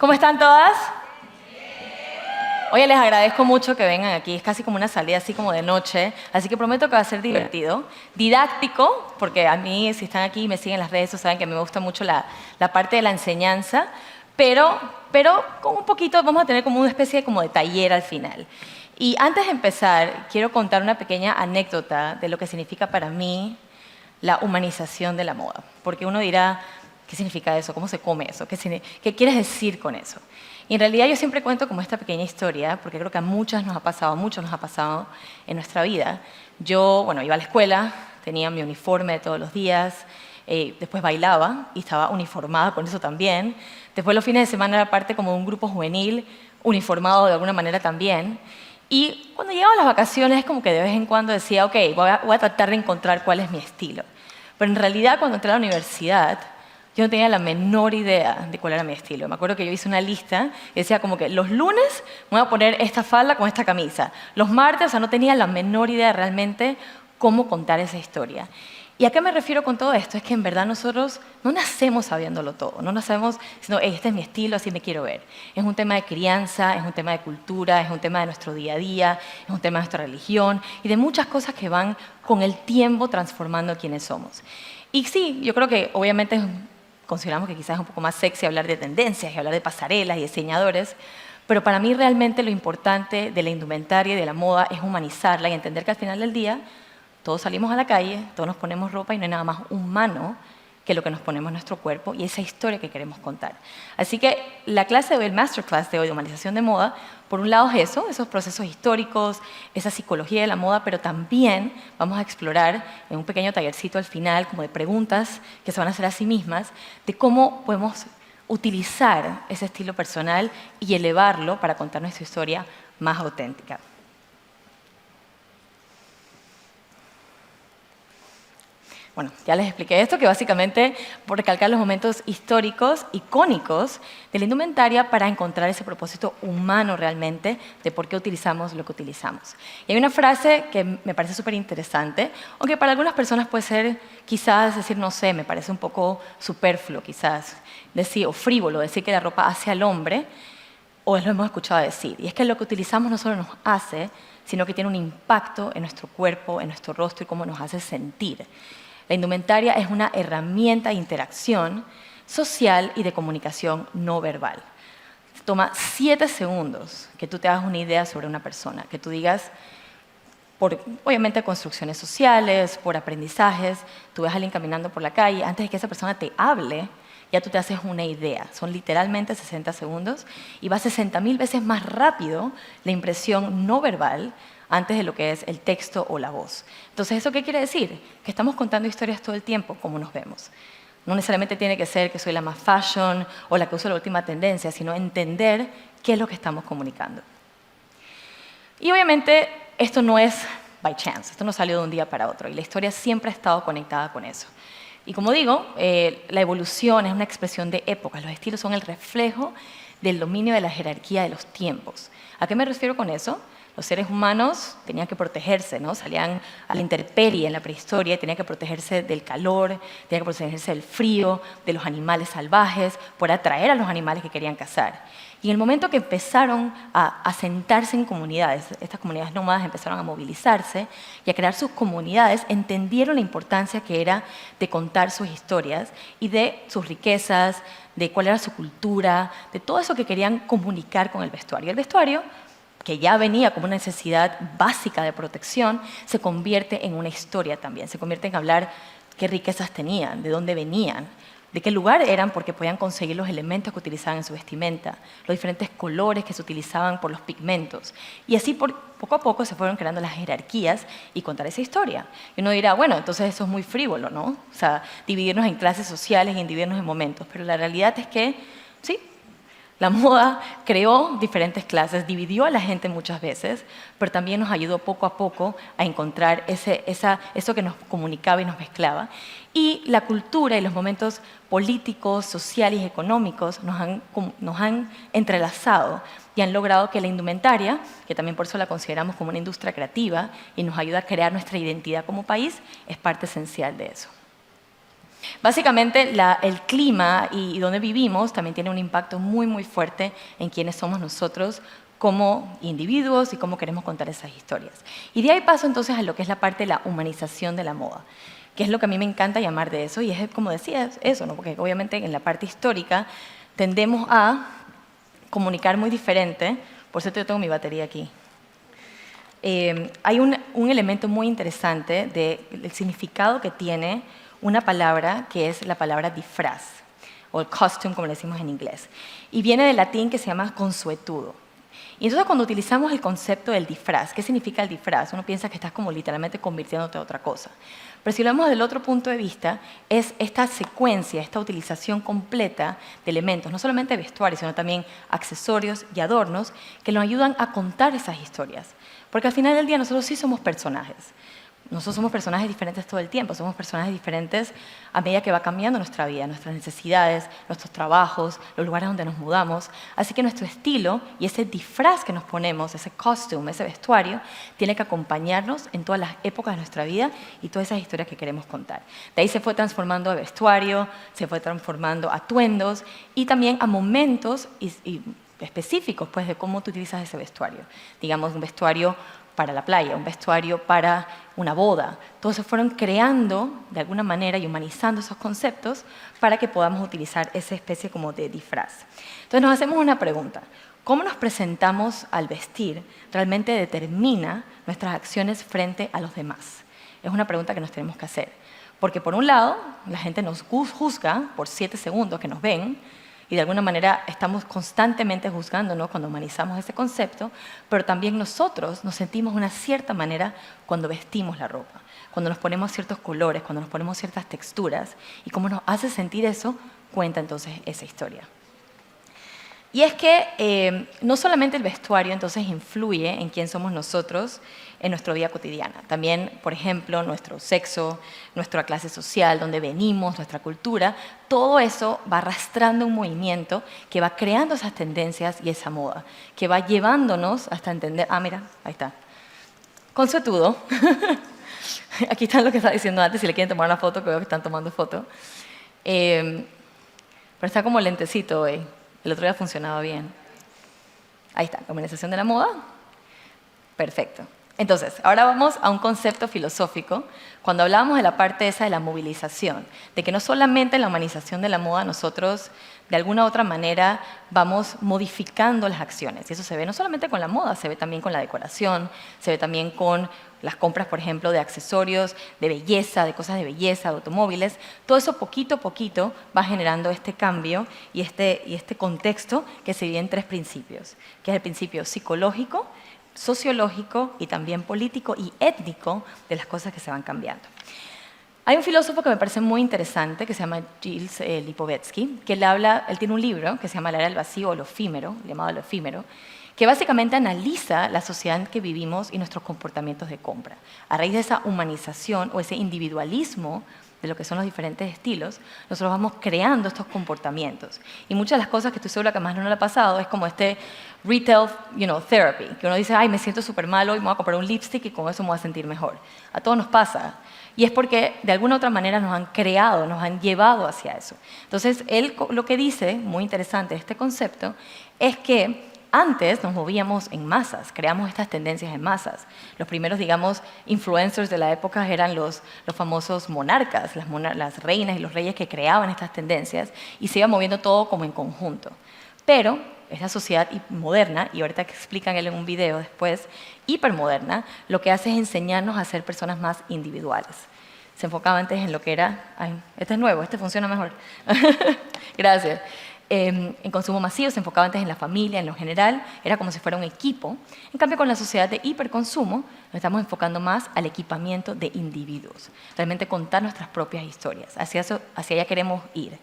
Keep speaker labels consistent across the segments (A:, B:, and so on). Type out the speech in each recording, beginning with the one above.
A: ¿Cómo están todas? Oye, les agradezco mucho que vengan aquí. Es casi como una salida así como de noche. Así que prometo que va a ser divertido. Didáctico, porque a mí, si están aquí y me siguen en las redes, saben que a mí me gusta mucho la parte de la enseñanza. Pero con un poquito, vamos a tener como una especie de taller al final. Y antes de empezar, quiero contar una pequeña anécdota de lo que significa para mí la humanización de la moda. Porque uno dirá, ¿qué significa eso? ¿Cómo se come eso? ¿Qué quieres decir con eso? Y en realidad yo siempre cuento como esta pequeña historia, porque creo que a muchos nos ha pasado en nuestra vida. Yo, bueno, iba a la escuela, tenía mi uniforme de todos los días, después bailaba y estaba uniformada con eso también. Después los fines de semana era parte como de un grupo juvenil, uniformado de alguna manera también. Y cuando llegaban las vacaciones es como que de vez en cuando decía, ok, voy a tratar de encontrar cuál es mi estilo. Pero en realidad cuando entré a la universidad, yo no tenía la menor idea de cuál era mi estilo. Me acuerdo que yo hice una lista y decía como que los lunes me voy a poner esta falda con esta camisa. Los martes, o sea, no tenía la menor idea realmente cómo contar esa historia. ¿Y a qué me refiero con todo esto? Es que en verdad nosotros no nacemos sabiéndolo todo. No nacemos diciendo, hey, este es mi estilo, así me quiero ver. Es un tema de crianza, es un tema de cultura, es un tema de nuestro día a día, es un tema de nuestra religión y de muchas cosas que van con el tiempo transformando quiénes somos. Y sí, yo creo que obviamente consideramos que quizás es un poco más sexy hablar de tendencias y hablar de pasarelas y diseñadores, pero para mí realmente lo importante de la indumentaria y de la moda es humanizarla y entender que al final del día todos salimos a la calle, todos nos ponemos ropa y no hay nada más humano que lo que nos ponemos en nuestro cuerpo y esa historia que queremos contar. Así que la clase de hoy, el masterclass de hoy de humanización de moda, por un lado es eso, esos procesos históricos, esa psicología de la moda, pero también vamos a explorar en un pequeño tallercito al final, como de preguntas que se van a hacer a sí mismas, de cómo podemos utilizar ese estilo personal y elevarlo para contar nuestra historia más auténtica. Bueno, ya les expliqué esto, que básicamente por recalcar los momentos históricos, icónicos de la indumentaria para encontrar ese propósito humano realmente de por qué utilizamos lo que utilizamos. Y hay una frase que me parece súper interesante, aunque para algunas personas puede ser quizás decir, no sé, me parece un poco superfluo quizás, decir, o frívolo, decir que la ropa hace al hombre, o lo hemos escuchado decir. Y es que lo que utilizamos no solo nos hace, sino que tiene un impacto en nuestro cuerpo, en nuestro rostro y cómo nos hace sentir. La indumentaria es una herramienta de interacción social y de comunicación no verbal. Toma 7 segundos que tú te hagas una idea sobre una persona, que tú digas, por obviamente construcciones sociales, por aprendizajes, tú ves a alguien caminando por la calle, antes de que esa persona te hable, ya tú te haces una idea. Son literalmente 60 segundos y va 60.000 veces más rápido la impresión no verbal antes de lo que es el texto o la voz. Entonces, ¿eso qué quiere decir? Que estamos contando historias todo el tiempo, como nos vemos. No necesariamente tiene que ser que soy la más fashion o la que uso la última tendencia, sino entender qué es lo que estamos comunicando. Y obviamente, esto no es by chance, esto no salió de un día para otro, y la historia siempre ha estado conectada con eso. Y como digo, la evolución es una expresión de épocas, los estilos son el reflejo del dominio de la jerarquía de los tiempos. ¿A qué me refiero con eso? Los seres humanos tenían que protegerse, ¿no? Salían a la intemperie en la prehistoria, tenían que protegerse del calor, tenían que protegerse del frío, de los animales salvajes, por atraer a los animales que querían cazar. Y en el momento que empezaron a asentarse en comunidades, estas comunidades nómadas empezaron a movilizarse y a crear sus comunidades, entendieron la importancia que era de contar sus historias y de sus riquezas, de cuál era su cultura, de todo eso que querían comunicar con el vestuario. El vestuario, que ya venía como una necesidad básica de protección, se convierte en una historia también, se convierte en hablar qué riquezas tenían, de dónde venían, de qué lugar eran porque podían conseguir los elementos que utilizaban en su vestimenta, los diferentes colores que se utilizaban por los pigmentos. Y así poco a poco se fueron creando las jerarquías y contar esa historia. Y uno dirá, bueno, entonces eso es muy frívolo, ¿no? O sea, dividirnos en clases sociales y dividirnos en momentos. Pero la realidad es que, sí, la moda creó diferentes clases, dividió a la gente muchas veces, pero también nos ayudó poco a poco a encontrar eso que nos comunicaba y nos mezclaba. Y la cultura y los momentos políticos, sociales y económicos nos han entrelazado y han logrado que la indumentaria, que también por eso la consideramos como una industria creativa y nos ayuda a crear nuestra identidad como país, es parte esencial de eso. Básicamente, el clima y donde vivimos también tiene un impacto muy, muy fuerte en quiénes somos nosotros como individuos y cómo queremos contar esas historias. Y de ahí paso entonces a lo que es la parte de la humanización de la moda, que es lo que a mí me encanta llamar de eso, y es como decía, eso, ¿no? Porque obviamente en la parte histórica tendemos a comunicar muy diferente. Por cierto, yo tengo mi batería aquí. Hay un elemento muy interesante del significado que tiene una palabra que es la palabra disfraz, o el costume, como le decimos en inglés. Y viene del latín que se llama consuetudo. Y entonces cuando utilizamos el concepto del disfraz, ¿qué significa el disfraz? Uno piensa que estás como literalmente convirtiéndote a otra cosa. Pero si lo vemos del otro punto de vista, es esta secuencia, esta utilización completa de elementos, no solamente vestuarios, sino también accesorios y adornos, que nos ayudan a contar esas historias. Porque al final del día nosotros sí somos personajes. Nosotros somos personajes diferentes todo el tiempo, somos personajes diferentes a medida que va cambiando nuestra vida, nuestras necesidades, nuestros trabajos, los lugares donde nos mudamos. Así que nuestro estilo y ese disfraz que nos ponemos, ese costume, ese vestuario, tiene que acompañarnos en todas las épocas de nuestra vida y todas esas historias que queremos contar. De ahí se fue transformando a vestuario, se fue transformando a atuendos y también a momentos específicos pues, de cómo tú utilizas ese vestuario. Digamos, un vestuario para la playa, un vestuario para una boda. Todos se fueron creando de alguna manera y humanizando esos conceptos para que podamos utilizar esa especie como de disfraz. Entonces nos hacemos una pregunta. ¿Cómo nos presentamos al vestir realmente determina nuestras acciones frente a los demás? Es una pregunta que nos tenemos que hacer. Porque por un lado, la gente nos juzga por 7 segundos que nos ven, y de alguna manera estamos constantemente juzgándonos cuando humanizamos ese concepto, pero también nosotros nos sentimos de una cierta manera cuando vestimos la ropa, cuando nos ponemos ciertos colores, cuando nos ponemos ciertas texturas, y cómo nos hace sentir eso, cuenta entonces esa historia. Y es que no solamente el vestuario entonces influye en quién somos nosotros en nuestro día cotidiano. También, por ejemplo, nuestro sexo, nuestra clase social, dónde venimos, nuestra cultura, todo eso va arrastrando un movimiento que va creando esas tendencias y esa moda, que va llevándonos hasta entender, mira, ahí está, consuetudo. Aquí está lo que estaba diciendo antes, si le quieren tomar una foto, que veo que están tomando foto. Pero está como lentecito hoy. El otro día funcionaba bien. Ahí está, la humanización de la moda. Perfecto. Entonces, ahora vamos a un concepto filosófico, cuando hablábamos de la parte esa de la movilización, de que no solamente en la humanización de la moda nosotros de alguna u otra manera vamos modificando las acciones, y eso se ve no solamente con la moda, se ve también con la decoración, se ve también con las compras, por ejemplo, de accesorios, de belleza, de cosas de belleza, de automóviles. Todo eso poquito a poquito va generando este cambio y este contexto que se divide en 3 principios, que es el principio psicológico, sociológico y también político y étnico de las cosas que se van cambiando. Hay un filósofo que me parece muy interesante que se llama Gilles Lipovetsky, que él tiene un libro que se llama La era del vacío o lo efímero, llamado Lo efímero, que básicamente analiza la sociedad en que vivimos y nuestros comportamientos de compra. A raíz de esa humanización o ese individualismo de lo que son los diferentes estilos, nosotros vamos creando estos comportamientos. Y muchas de las cosas que estoy segura que más no le ha pasado es como este retail therapy, que uno dice, ay, me siento súper malo y me voy a comprar un lipstick y con eso me voy a sentir mejor. A todos nos pasa. Y es porque de alguna u otra manera nos han creado, nos han llevado hacia eso. Entonces, él lo que dice, muy interesante este concepto, es que antes nos movíamos en masas, creamos estas tendencias en masas. Los primeros, digamos, influencers de la época eran los famosos monarcas, las reinas y los reyes que creaban estas tendencias y se iba moviendo todo como en conjunto. Pero esta sociedad moderna, y ahorita que explican él en un video después, hipermoderna, lo que hace es enseñarnos a ser personas más individuales. Se enfocaba antes en lo que era, este es nuevo, este funciona mejor. Gracias. En consumo masivo se enfocaba antes en la familia, en lo general, era como si fuera un equipo. En cambio, con la sociedad de hiperconsumo, nos estamos enfocando más al equipamiento de individuos, realmente contar nuestras propias historias. Hacia allá queremos ir.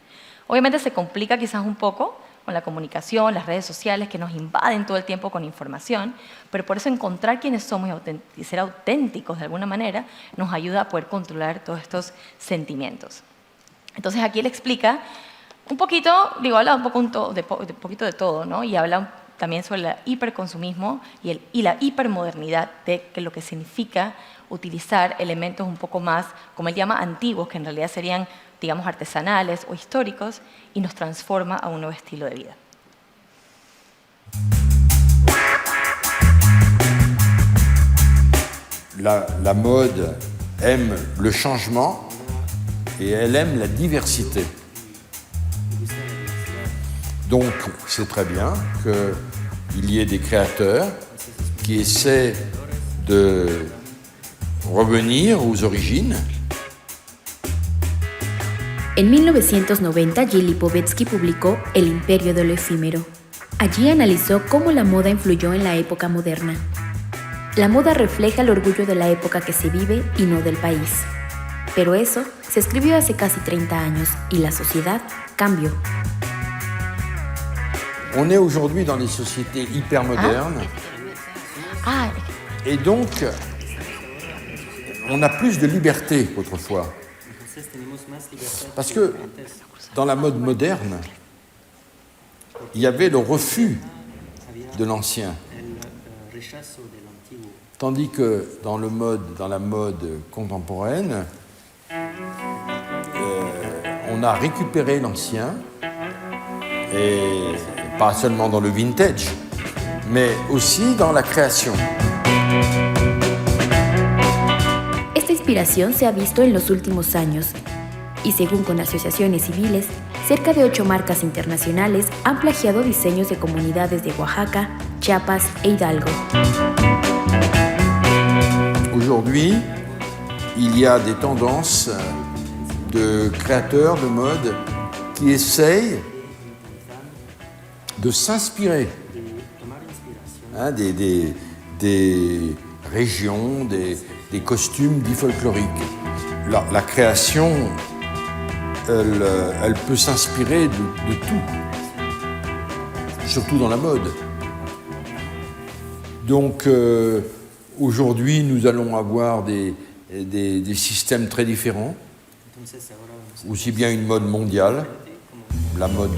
A: Obviamente se complica quizás un poco con la comunicación, las redes sociales que nos invaden todo el tiempo con información, pero por eso encontrar quiénes somos y ser auténticos de alguna manera nos ayuda a poder controlar todos estos sentimientos. Entonces aquí él explica un poquito, habla un poquito de todo, ¿no? Y habla también sobre el hiperconsumismo y la hipermodernidad de lo que significa utilizar elementos un poco más, como él llama, antiguos, que en realidad serían digamos, artesanales o históricos y nos transforma a un nuevo estilo de vida.
B: La mode aime le changement et elle aime la diversité. Donc, c'est très bien qu'il y ait des créateurs qui essaient de revenir aux origines.
C: En 1990, Jill Lipovetsky publicó El imperio de lo efímero. Allí analizó cómo la moda influyó en la época moderna. La moda refleja el orgullo de la época que se vive y no del país. Pero eso se escribió hace casi 30 años y la sociedad cambió.
B: On est aujourd'hui dans des sociétés hyper modernes. Et donc, on a plus de liberté qu'autrefois. Parce que dans la mode moderne, il y avait le refus de l'ancien. Tandis que dans la mode contemporaine, on a récupéré l'ancien, et pas seulement dans le vintage, mais aussi dans la création.
C: Esta inspiración se ha visto en los últimos años y según con asociaciones civiles, cerca de 8 marcas internacionales han plagiado diseños de comunidades de Oaxaca, Chiapas e Hidalgo.
B: Aujourd'hui, il y a des tendances de créateurs de mode qui essayent de s'inspirer des régions, des costumes dits folkloriques. La création, elle peut s'inspirer de tout, surtout dans la mode. Donc aujourd'hui, nous allons avoir des systèmes très différents, aussi bien une mode mondiale, la mode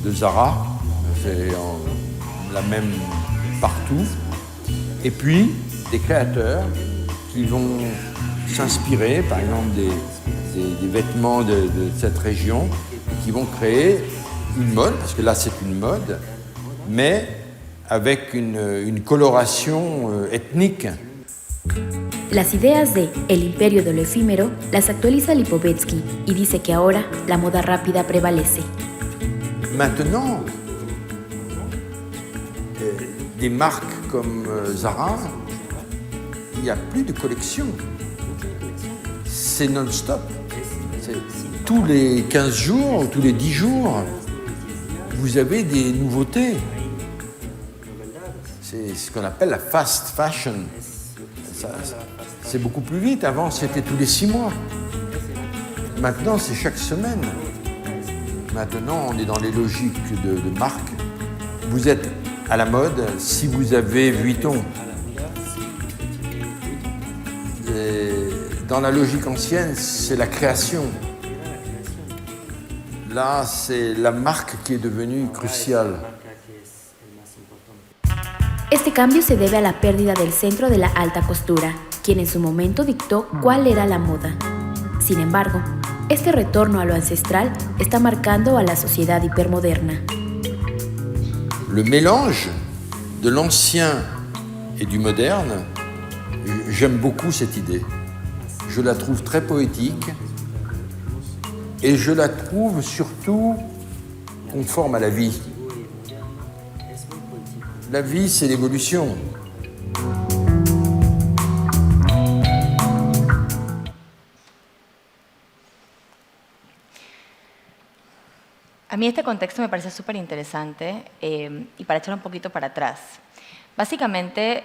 B: de Zara, c'est la même partout, et puis des créateurs qui vont s'inspirer, par exemple, des vêtements de cette région, qui vont créer une mode, parce que là c'est une mode, mais avec une coloración étnique.
C: Las ideas de El imperio de lo efímero las actualiza Lipovetsky y dice que ahora la moda rápida prevalece.
B: Maintenant, des marques comme Zara, il n'y a plus de collection. C'est non-stop. Tous les 15 jours, tous les 10 jours, vous avez des nouveautés. C'est ce qu'on appelle la fast fashion. C'est beaucoup plus vite. Avant, c'était tous les 6 mois. Maintenant, c'est chaque semaine. Maintenant, on est dans les logiques de marque. Vous êtes à la mode si vous avez Vuitton. Et dans la logique ancienne, c'est la création. Là, c'est la marque qui est devenue cruciale.
C: Este cambio se debe a la pérdida del centro de la alta costura, quien en su momento dictó cuál era la moda. Sin embargo, este retorno a lo ancestral está marcando a la sociedad hipermoderna.
B: Le mélange de l'ancien et du moderne, j'aime beaucoup cette idée. Je la trouve très poétique et je la trouve surtout conforme à la vie. La vie, c'est l'évolution.
A: A mí este contexto me parece súper interesante y para echar un poquito para atrás. Básicamente,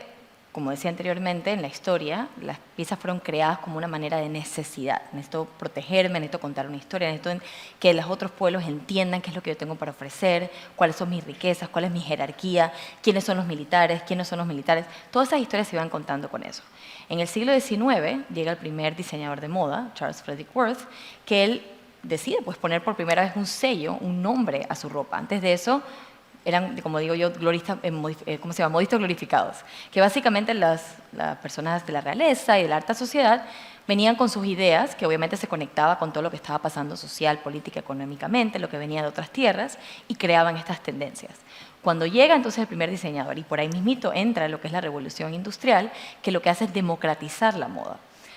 A: como decía anteriormente, en la historia, las piezas fueron creadas como una manera de necesidad. Necesito protegerme, necesito contar una historia, necesito que los otros pueblos entiendan qué es lo que yo tengo para ofrecer, cuáles son mis riquezas, cuál es mi jerarquía, quiénes son los militares, quiénes son los militares. Todas esas historias se iban contando con eso. En el siglo XIX llega el primer diseñador de moda, Charles Frederick Worth, que él decide pues, poner por primera vez un sello, un nombre a su ropa. Antes de eso, eran, como digo yo, ¿cómo se llama? Modistas glorificados, que básicamente las personas de la realeza y de la alta sociedad venían con sus ideas, que obviamente se conectaba con todo lo que estaba pasando social, política, económicamente, lo que venía de otras tierras, y creaban estas tendencias. Cuando llega entonces el primer diseñador, y por ahí mismito entra lo que es la revolución industrial, que lo que hace es democratizar la moda.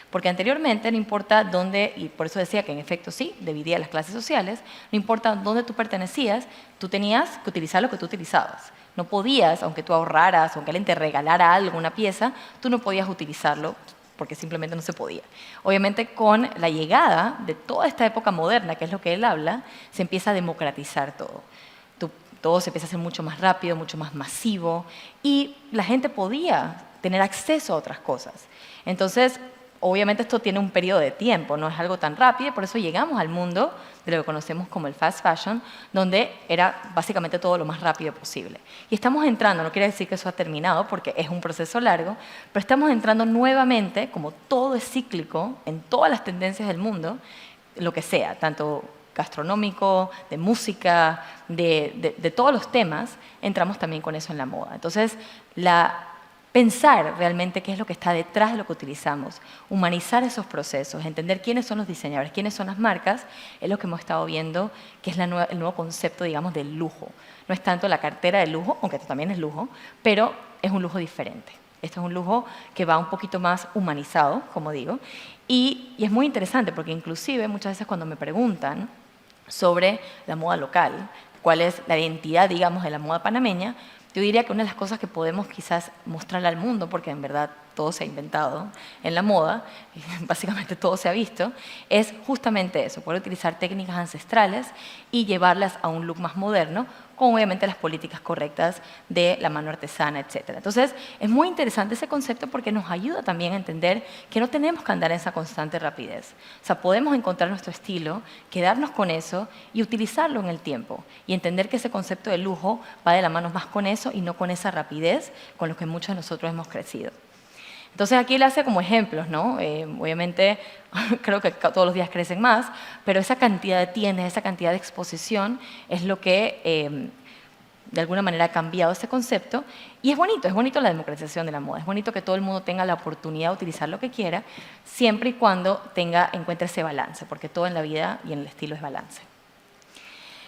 A: Porque anteriormente no importa dónde, y por eso decía que en efecto sí, dividía las clases sociales, no importa dónde tú pertenecías, tú tenías que utilizar lo que tú utilizabas. No podías, aunque tú ahorraras, aunque alguien te regalara algo, una pieza, tú no podías utilizarlo porque simplemente no se podía. Obviamente con la llegada de toda esta época moderna, que es lo que él habla, se empieza a democratizar todo. Todo se empieza a hacer mucho más rápido, mucho más masivo, y la gente podía tener acceso a otras cosas. Entonces, obviamente esto tiene un periodo de tiempo, no es algo tan rápido, y por eso llegamos al mundo de lo que conocemos como el fast fashion, donde era básicamente todo lo más rápido posible. Y estamos entrando, no quiere decir que eso ha terminado, porque es un proceso largo, pero estamos entrando nuevamente, como todo es cíclico, en todas las tendencias del mundo, lo que sea, tanto gastronómico, de música, de todos los temas, entramos también con eso en la moda. Entonces, pensar realmente qué es lo que está detrás de lo que utilizamos, humanizar esos procesos, entender quiénes son los diseñadores, quiénes son las marcas, es lo que hemos estado viendo, que es el nuevo concepto, digamos, del lujo. No es tanto la cartera de lujo, aunque esto también es lujo, pero es un lujo diferente. Esto es un lujo que va un poquito más humanizado, como digo, y es muy interesante porque inclusive muchas veces cuando me preguntan sobre la moda local, cuál es la identidad, digamos, de la moda panameña, yo diría que una de las cosas que podemos quizás mostrarle al mundo, porque en verdad todo se ha inventado en la moda, básicamente todo se ha visto, es justamente eso, poder utilizar técnicas ancestrales y llevarlas a un look más moderno, con obviamente las políticas correctas de la mano artesana, etc. Entonces, es muy interesante ese concepto porque nos ayuda también a entender que no tenemos que andar en esa constante rapidez. O sea, podemos encontrar nuestro estilo, quedarnos con eso y utilizarlo en el tiempo. Y entender que ese concepto de lujo va de la mano más con eso y no con esa rapidez con lo que muchos de nosotros hemos crecido. Entonces aquí él hace como ejemplos, ¿no? Obviamente creo que todos los días crecen más, pero esa cantidad de tiendas, esa cantidad de exposición es lo que de alguna manera ha cambiado ese concepto. Y es bonito la democratización de la moda, es bonito que todo el mundo tenga la oportunidad de utilizar lo que quiera, siempre y cuando encuentre ese balance, porque todo en la vida y en el estilo es balance.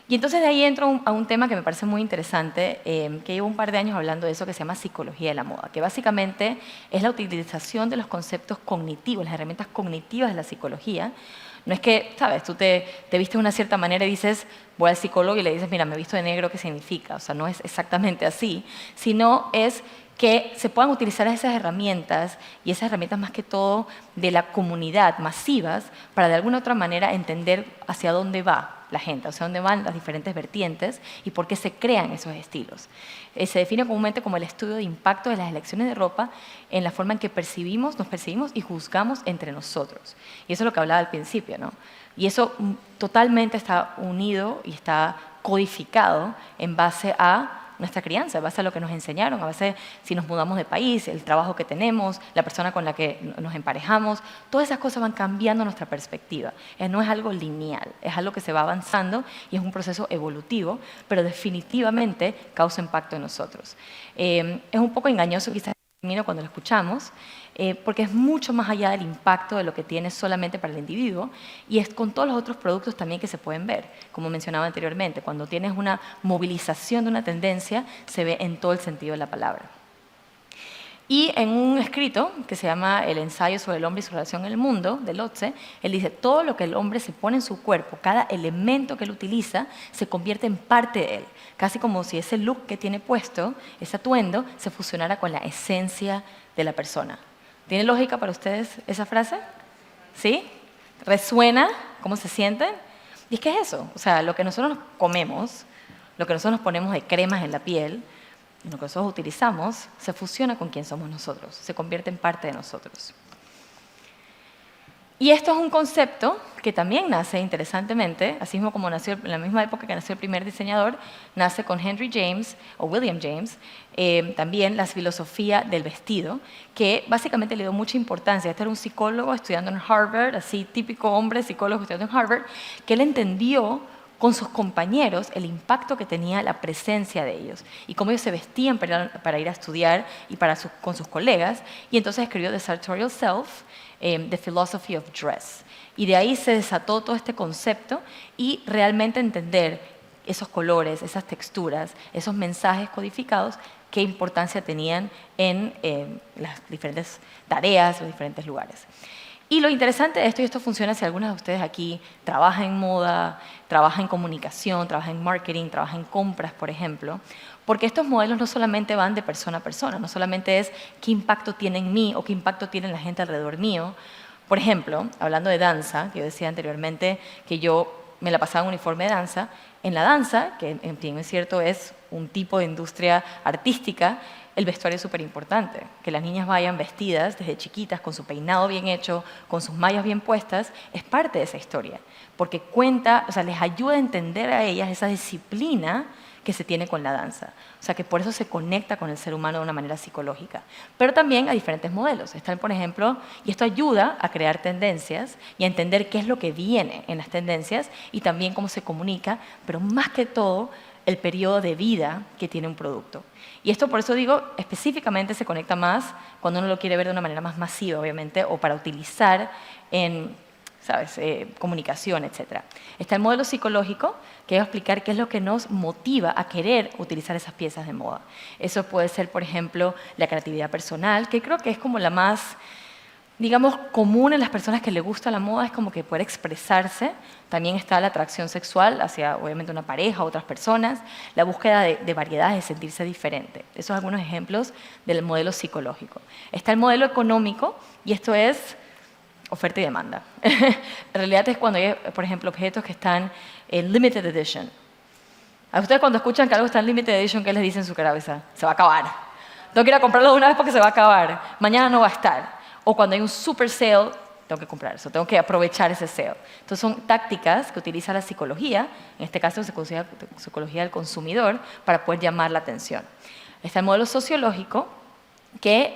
A: Y entonces de ahí entro a un tema que me parece muy interesante, que llevo un par de años hablando de eso, que se llama psicología de la moda, que básicamente es la utilización de los conceptos cognitivos, las herramientas cognitivas de la psicología. No es que, ¿sabes? Tú te vistes de una cierta manera y dices, voy al psicólogo y le dices, mira, me he visto de negro, ¿qué significa? O sea, no es exactamente así, sino es que se puedan utilizar esas herramientas, y esas herramientas más que todo de la comunidad, masivas, para de alguna otra manera entender hacia dónde va la gente, hacia dónde van las diferentes vertientes y por qué se crean esos estilos. Se define comúnmente como el estudio de impacto de las elecciones de ropa en la forma en que nos percibimos y juzgamos entre nosotros. Y eso es lo que hablaba al principio, ¿no? Y eso totalmente está unido y está codificado en base a nuestra crianza, en base a lo que nos enseñaron, a base si nos mudamos de país, el trabajo que tenemos, la persona con la que nos emparejamos, todas esas cosas van cambiando nuestra perspectiva. No es algo lineal, es algo que se va avanzando y es un proceso evolutivo, pero definitivamente causa impacto en nosotros. Es un poco engañoso quizás cuando lo escuchamos, porque es mucho más allá del impacto de lo que tiene solamente para el individuo, y es con todos los otros productos también que se pueden ver, como mencionaba anteriormente. Cuando tienes una movilización de una tendencia, se ve en todo el sentido de la palabra. Y en un escrito que se llama El ensayo sobre el hombre y su relación en el mundo, de Lotze, él dice, todo lo que el hombre se pone en su cuerpo, cada elemento que él utiliza, se convierte en parte de él. Casi como si ese look que tiene puesto, ese atuendo, se fusionara con la esencia de la persona. ¿Tiene lógica para ustedes esa frase? ¿Sí? ¿Resuena? ¿Cómo se sienten? Y es que es eso, o sea, lo que nosotros nos comemos, lo que nosotros nos ponemos de cremas en la piel, lo que nosotros utilizamos, se fusiona con quién somos nosotros, se convierte en parte de nosotros. Y esto es un concepto que también nace interesantemente, así mismo como nació en la misma época que nació el primer diseñador, nace con Henry James o William James, también la filosofía del vestido, que básicamente le dio mucha importancia. Este era un psicólogo estudiando en Harvard, así típico hombre psicólogo estudiando en Harvard, que él entendió con sus compañeros el impacto que tenía la presencia de ellos y cómo ellos se vestían para ir a estudiar y con sus colegas. Y entonces escribió The Sartorial Self, The Philosophy of Dress. Y de ahí se desató todo este concepto y realmente entender esos colores, esas texturas, esos mensajes codificados, qué importancia tenían en las diferentes tareas, los diferentes lugares. Y lo interesante de esto, y esto funciona si algunos de ustedes aquí trabajan en moda, trabajan en comunicación, trabajan en marketing, trabajan en compras, por ejemplo, porque estos modelos no solamente van de persona a persona, no solamente es qué impacto tiene en mí o qué impacto tiene en la gente alrededor mío. Por ejemplo, hablando de danza, que yo decía anteriormente que yo me la pasaba en uniforme de danza, en la danza, que en fin es cierto es un tipo de industria artística, el vestuario es súper importante. Que las niñas vayan vestidas desde chiquitas, con su peinado bien hecho, con sus mallas bien puestas, es parte de esa historia. Porque cuenta, o sea, les ayuda a entender a ellas esa disciplina que se tiene con la danza. O sea, que por eso se conecta con el ser humano de una manera psicológica. Pero también hay diferentes modelos. Están, por ejemplo, y esto ayuda a crear tendencias y a entender qué es lo que viene en las tendencias y también cómo se comunica, pero más que todo, el periodo de vida que tiene un producto. Y esto, por eso digo, específicamente se conecta más cuando uno lo quiere ver de una manera más masiva, obviamente, o para utilizar en, ¿sabes?, comunicación, etc. Está el modelo psicológico, que va a explicar qué es lo que nos motiva a querer utilizar esas piezas de moda. Eso puede ser, por ejemplo, la creatividad personal, que creo que es como la más, digamos, común en las personas que les gusta la moda, es como que poder expresarse. También está la atracción sexual hacia, obviamente, una pareja o otras personas, la búsqueda de variedades, de sentirse diferente. Esos son algunos ejemplos del modelo psicológico. Está el modelo económico, y esto es oferta y demanda. En realidad es cuando hay, por ejemplo, objetos que están en limited edition. A ustedes cuando escuchan que algo está en limited edition, ¿qué les dicen en su cabeza? Se va a acabar. Tengo que ir a comprarlo de una vez porque se va a acabar. Mañana no va a estar. O cuando hay un super sale, tengo que comprar eso, tengo que aprovechar ese sale. Entonces son tácticas que utiliza la psicología, en este caso se considera psicología del consumidor, para poder llamar la atención. Está el modelo sociológico, que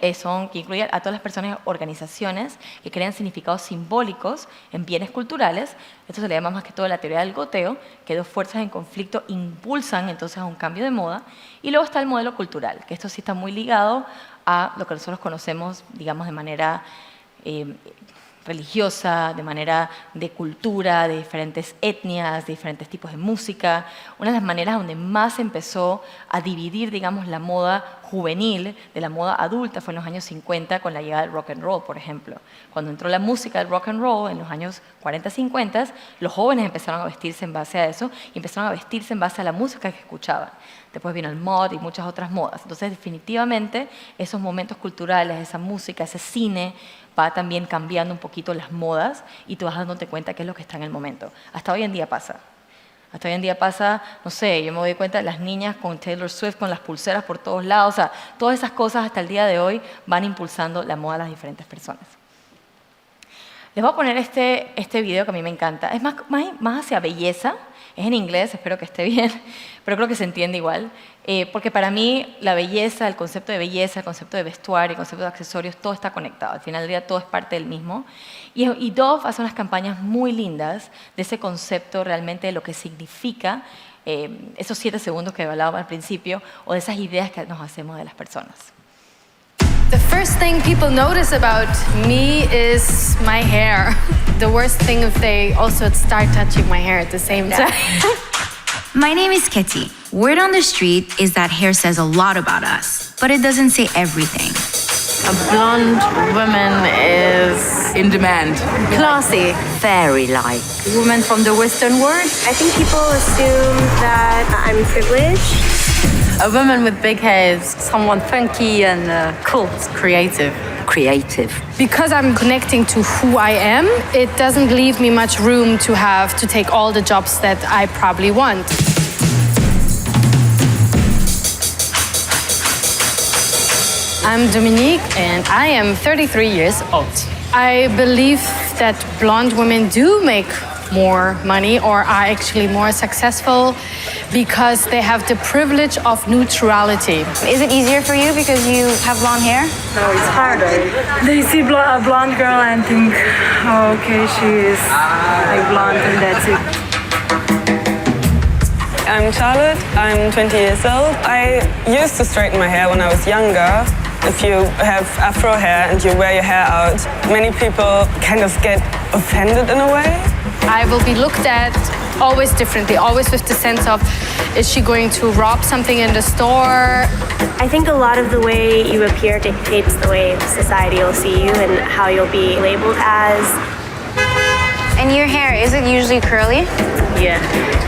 A: incluye a todas las personas y organizaciones que crean significados simbólicos en bienes culturales. Esto se le llama más que todo la teoría del goteo, que dos fuerzas en conflicto impulsan entonces a un cambio de moda. Y luego está el modelo cultural, que esto sí está muy ligado a lo que nosotros conocemos, digamos, de manera religiosa, de manera de cultura, de diferentes etnias, de diferentes tipos de música. Una de las maneras donde más empezó a dividir, digamos, la moda juvenil de la moda adulta fue en los años 50 con la llegada del rock and roll, por ejemplo. Cuando entró la música del rock and roll en los años 40-50, los jóvenes empezaron a vestirse en base a eso y empezaron a vestirse en base a la música que escuchaban. Después vino el mod y muchas otras modas. Entonces, definitivamente, esos momentos culturales, esa música, ese cine, va también cambiando un poquito las modas y tú vas dándote cuenta qué es lo que está en el momento. Hasta hoy en día pasa. Hasta hoy en día pasa, no sé, yo me doy cuenta de las niñas con Taylor Swift, con las pulseras por todos lados. O sea, todas esas cosas hasta el día de hoy van impulsando la moda a las diferentes personas. Les voy a poner este video que a mí me encanta. Es más hacia belleza. Es en inglés, espero que esté bien, pero creo que se entiende igual. Porque para mí la belleza, el concepto de belleza, el concepto de vestuario, el concepto de accesorios, todo está conectado. Al final del día todo es parte del mismo. Y Dove hace unas campañas muy lindas de ese concepto realmente de lo que significa esos 7 segundos que hablábamos al principio o de esas ideas que nos hacemos de las personas.
D: The first thing people notice about me is my hair. The worst thing if they also start touching my hair at the same time.
E: My name is Ketty. Word on the street is that hair says a lot about us, but it doesn't say everything.
D: A blonde woman is
F: in demand.
D: classy.
F: Fairy-like.
D: Woman from the Western world.
G: I think people assume that I'm privileged.
D: A woman with big hair is someone funky and cool. It's creative.
F: Creative.
D: Because I'm connecting to who I am, it doesn't leave me much room to have to take all the jobs that I probably want. I'm Dominique and I am 33 years old. I believe that blonde women do make more money or are actually more successful because they have the privilege of neutrality.
E: Is it easier for you because you have blonde hair?
G: No, it's harder.
H: They see a blonde girl and think, oh, okay, she is like blonde and that's it.
I: I'm Charlotte. I'm 20 years old. I used to straighten my hair when I was younger. If you have afro hair and you wear your hair out, many people kind of get offended in a way.
D: I will be looked at always differently, always with the sense of, is she going to rob something in the store?
G: I think a lot of the way you appear dictates the way society will see you and how you'll be labeled as.
E: And your hair, is it usually curly?
J: Yeah,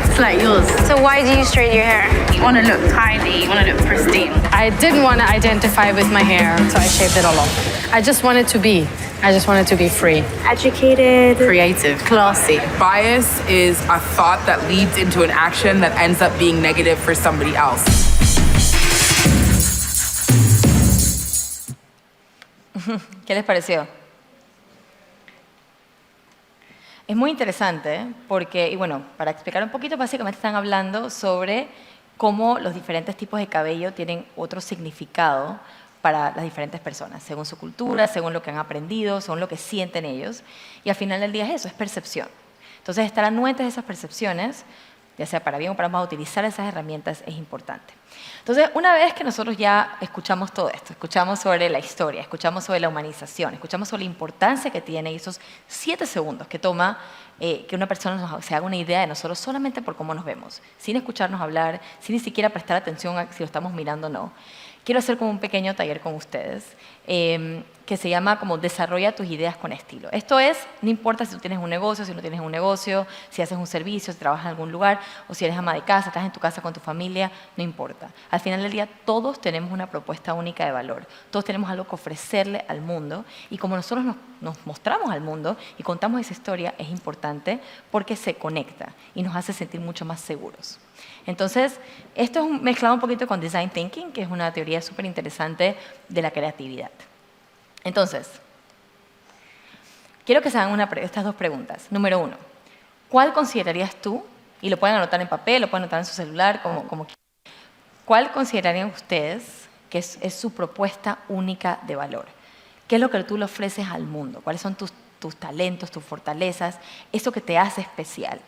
J: it's like yours.
E: So why do you straighten your hair?
J: You want to look tidy, you want to look pristine.
D: I didn't want to identify with my hair, so I shaved it all off. I just wanted to be free.
G: Educated.
J: Creative.
H: Classy.
K: Bias is a thought that leads into an action that ends up being negative for somebody else.
A: ¿Qué les pareció? Es muy interesante porque, y bueno, para explicar un poquito, básicamente están hablando sobre cómo los diferentes tipos de cabello tienen otro significado para las diferentes personas, según su cultura, según lo que han aprendido, según lo que sienten ellos. Y al final del día es eso, es percepción. Entonces, estar anuentes de esas percepciones, ya sea para bien o para mal, utilizar esas herramientas es importante. Entonces, una vez que nosotros ya escuchamos todo esto, escuchamos sobre la historia, escuchamos sobre la humanización, escuchamos sobre la importancia que tiene esos 7 segundos que toma que una persona se haga una idea de nosotros solamente por cómo nos vemos, sin escucharnos hablar, sin ni siquiera prestar atención a si lo estamos mirando o no. Quiero hacer como un pequeño taller con ustedes que se llama como Desarrolla tus ideas con estilo. Esto es, no importa si tú tienes un negocio, si no tienes un negocio, si haces un servicio, si trabajas en algún lugar, o si eres ama de casa, estás en tu casa con tu familia, no importa. Al final del día todos tenemos una propuesta única de valor, todos tenemos algo que ofrecerle al mundo y como nosotros nos mostramos al mundo y contamos esa historia es importante porque se conecta y nos hace sentir mucho más seguros. Entonces, esto es mezclado un poquito con Design Thinking, que es una teoría súper interesante de la creatividad. Entonces, quiero que se hagan estas 2 preguntas. Número 1, ¿cuál considerarías tú, y lo pueden anotar en papel, lo pueden anotar en su celular, como quieran, cuál considerarían ustedes que es su propuesta única de valor? ¿Qué es lo que tú le ofreces al mundo? ¿Cuáles son tus talentos, tus fortalezas, eso que te hace especial?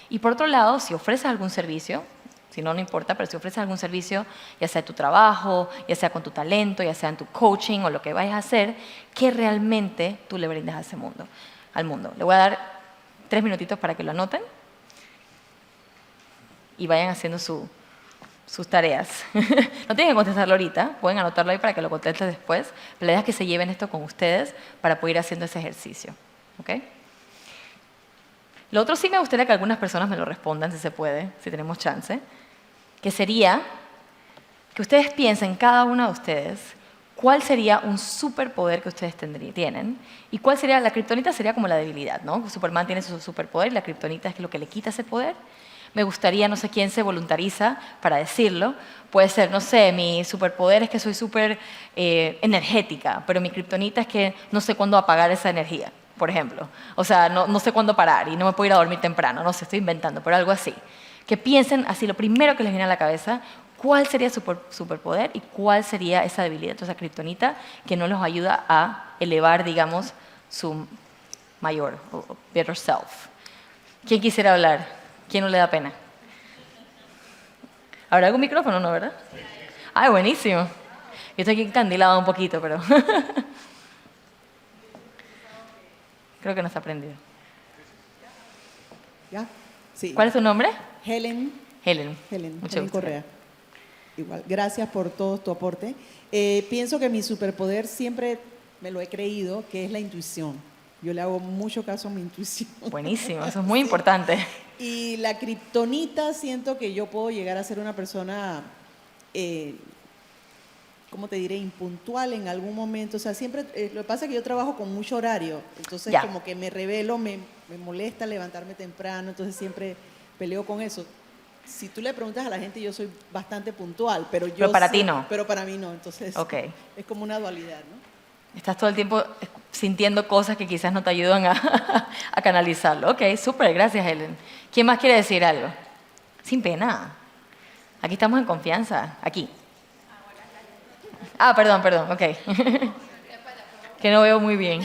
A: Y por otro lado, si ofreces algún servicio, si no, no importa, pero si ofreces algún servicio, ya sea tu trabajo, ya sea con tu talento, ya sea en tu coaching o lo que vayas a hacer, ¿qué realmente tú le brindas a ese mundo, al mundo? Le voy a dar 3 minutitos para que lo anoten y vayan haciendo sus tareas. No tienen que contestarlo ahorita, pueden anotarlo ahí para que lo contestes después, pero la idea es que se lleven esto con ustedes para poder ir haciendo ese ejercicio. ¿Okay? Lo otro sí me gustaría que algunas personas me lo respondan, si se puede, si tenemos chance, que sería que ustedes piensen, cada uno de ustedes, cuál sería un superpoder que ustedes tienen y cuál sería, la kriptonita sería como la debilidad, ¿no? Superman tiene su superpoder y la kriptonita es lo que le quita ese poder. Me gustaría, no sé quién se voluntariza para decirlo, puede ser, no sé, mi superpoder es que soy súper energética, pero mi kriptonita es que no sé cuándo apagar esa energía, por ejemplo. O sea, no sé cuándo parar y no me puedo ir a dormir temprano, no sé, estoy inventando, pero algo así. Que piensen así, lo primero que les viene a la cabeza, cuál sería su superpoder y cuál sería esa debilidad, esa kriptonita que no los ayuda a elevar, digamos, su mayor, o better self. ¿Quién quisiera hablar? ¿Quién no le da pena? ¿Habrá algún micrófono, no, verdad? ¡Ay, buenísimo! Yo estoy aquí encandilado un poquito, pero creo que no está aprendido.
L: ¿Ya? Sí.
A: ¿Cuál es tu nombre?
L: Helen.
A: Helen.
L: Mucho gusto. Correa. Igual, gracias por todo tu aporte. Pienso que mi superpoder siempre me lo he creído, que es la intuición. Yo le hago mucho caso a mi intuición.
A: Buenísimo, eso es muy importante.
L: Y la kriptonita, siento que yo puedo llegar a ser una persona, ¿cómo te diré? Impuntual en algún momento. O sea, siempre, lo que pasa es que yo trabajo con mucho horario, entonces como que me rebelo, me molesta levantarme temprano, entonces siempre peleo con eso. Si tú le preguntas a la gente, yo soy bastante puntual, pero yo...
A: Pero para ti no.
L: Pero para mí no, entonces es como una dualidad, ¿no?
A: Estás todo el tiempo sintiendo cosas que quizás no te ayudan a canalizarlo. Ok, súper, gracias, Helen. ¿Quién más quiere decir algo? Sin pena. Aquí estamos en confianza. Aquí. Ah, perdón, ok. Que no veo muy bien.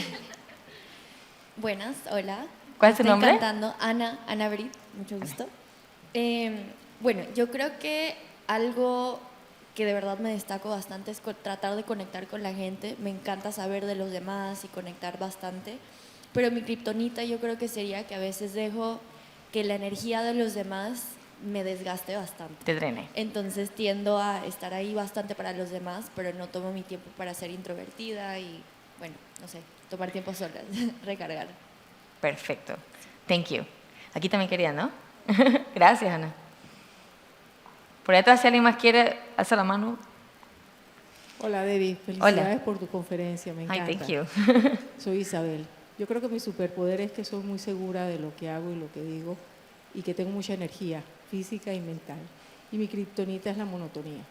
M: Buenas, hola.
A: ¿Cuál es tu nombre?
M: Estoy cantando Ana Brit, mucho gusto. Bueno, yo creo que algo que de verdad me destaco bastante es tratar de conectar con la gente. Me encanta saber de los demás y conectar bastante. Pero mi kriptonita yo creo que sería que a veces dejo que la energía de los demás me desgaste bastante.
A: Te drene.
M: Entonces tiendo a estar ahí bastante para los demás, pero no tomo mi tiempo para ser introvertida y, bueno, no sé, tomar tiempo sola, recargar.
A: Perfecto. Thank you. Aquí también quería, ¿no? Gracias, Ana. Por ahí atrás, si alguien más quiere, alza la mano.
N: Hola, Debbie. Felicidades
A: Hola.
N: por tu conferencia. Me encanta.
A: Hi, thank you.
N: Soy Isabel. Yo creo que mi superpoder es que soy muy segura de lo que hago y lo que digo y que tengo mucha energía física y mental. Y mi kriptonita es la monotonía.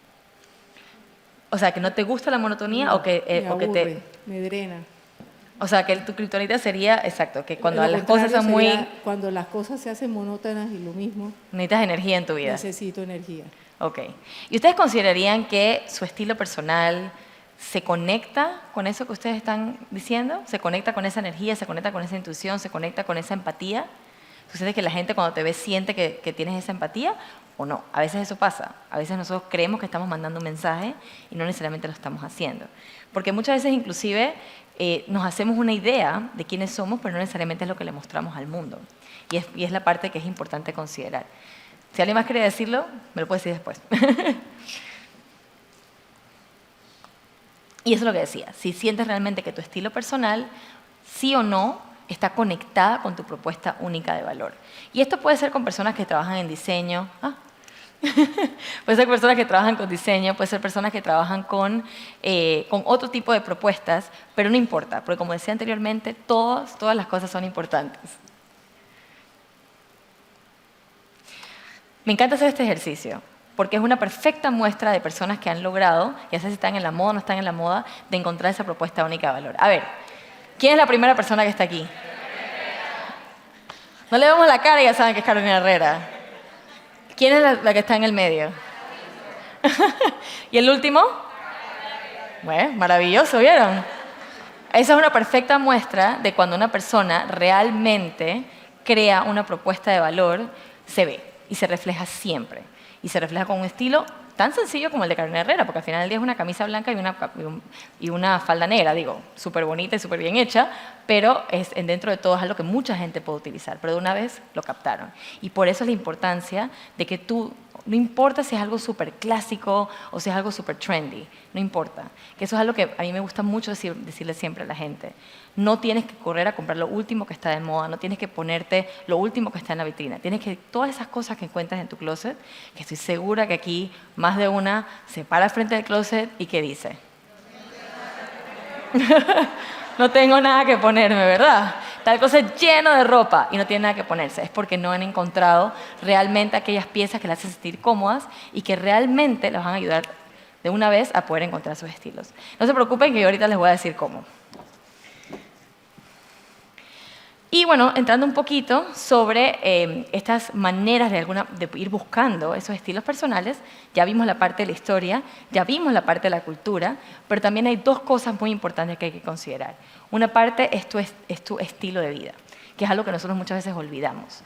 A: O sea, ¿que no te gusta la monotonía
N: No,
A: o que
N: me aburre,
A: te...
N: me drena.
A: O sea, que tu kriptonita sería, exacto, que cuando
N: Lo
A: las cosas son muy...
N: contrario sería cuando las cosas se hacen monótonas y lo mismo,
A: Necesitas energía en tu vida.
N: necesito energía.
A: Ok. ¿Y ustedes considerarían que su estilo personal se conecta con eso que ustedes están diciendo? ¿Se conecta con esa energía, se conecta con esa intuición, se conecta con esa empatía? ¿Sucede que la gente cuando te ve siente que tienes esa empatía o no? A veces eso pasa. A veces nosotros creemos que estamos mandando un mensaje y no necesariamente lo estamos haciendo. Porque muchas veces inclusive nos hacemos una idea de quiénes somos, pero no necesariamente es lo que le mostramos al mundo. Y es la parte que es importante considerar. Si alguien más quiere decirlo, me lo puede decir después. Y eso es lo que decía. Si sientes realmente que tu estilo personal, sí o no, está conectada con tu propuesta única de valor. Y esto puede ser con personas que trabajan en diseño. Puede ser personas que trabajan con diseño, puede ser personas que trabajan con otro tipo de propuestas, pero no importa, porque como decía anteriormente, todas las cosas son importantes. Me encanta hacer este ejercicio, porque es una perfecta muestra de personas que han logrado, ya sea si están en la moda o no están en la moda, de encontrar esa propuesta única de valor. A ver, ¿quién es la primera persona que está aquí? No le vemos la cara y ya saben que es Carolina Herrera. ¿Quién es la que está en el medio? ¿Y el último? Bueno, maravilloso, ¿vieron? Esa es una perfecta muestra de cuando una persona realmente crea una propuesta de valor, se ve y se refleja siempre. Y se refleja con un estilo tan sencillo como el de Carolina Herrera, porque al final del día es una camisa blanca y una falda negra, digo, súper bonita y súper bien hecha, pero dentro de todo es algo que mucha gente puede utilizar, pero de una vez lo captaron. Y por eso es la importancia de que tú, no importa si es algo súper clásico o si es algo súper trendy, no importa. Que eso es algo que a mí me gusta mucho decirle siempre a la gente. No tienes que correr a comprar lo último que está de moda, no tienes que ponerte lo último que está en la vitrina. Tienes que, todas esas cosas que encuentras en tu closet, que estoy segura que aquí más de una se para al frente del closet y ¿qué dice? No tengo nada que ponerme, ¿verdad? Está el closet lleno de ropa y no tiene nada que ponerse. Es porque no han encontrado realmente aquellas piezas que las hacen sentir cómodas y que realmente les van a ayudar de una vez a poder encontrar sus estilos. No se preocupen que yo ahorita les voy a decir cómo. Y bueno, entrando un poquito sobre estas maneras de ir buscando esos estilos personales, ya vimos la parte de la historia, ya vimos la parte de la cultura, pero también hay dos cosas muy importantes que hay que considerar. Una parte es tu estilo de vida, que es algo que nosotros muchas veces olvidamos.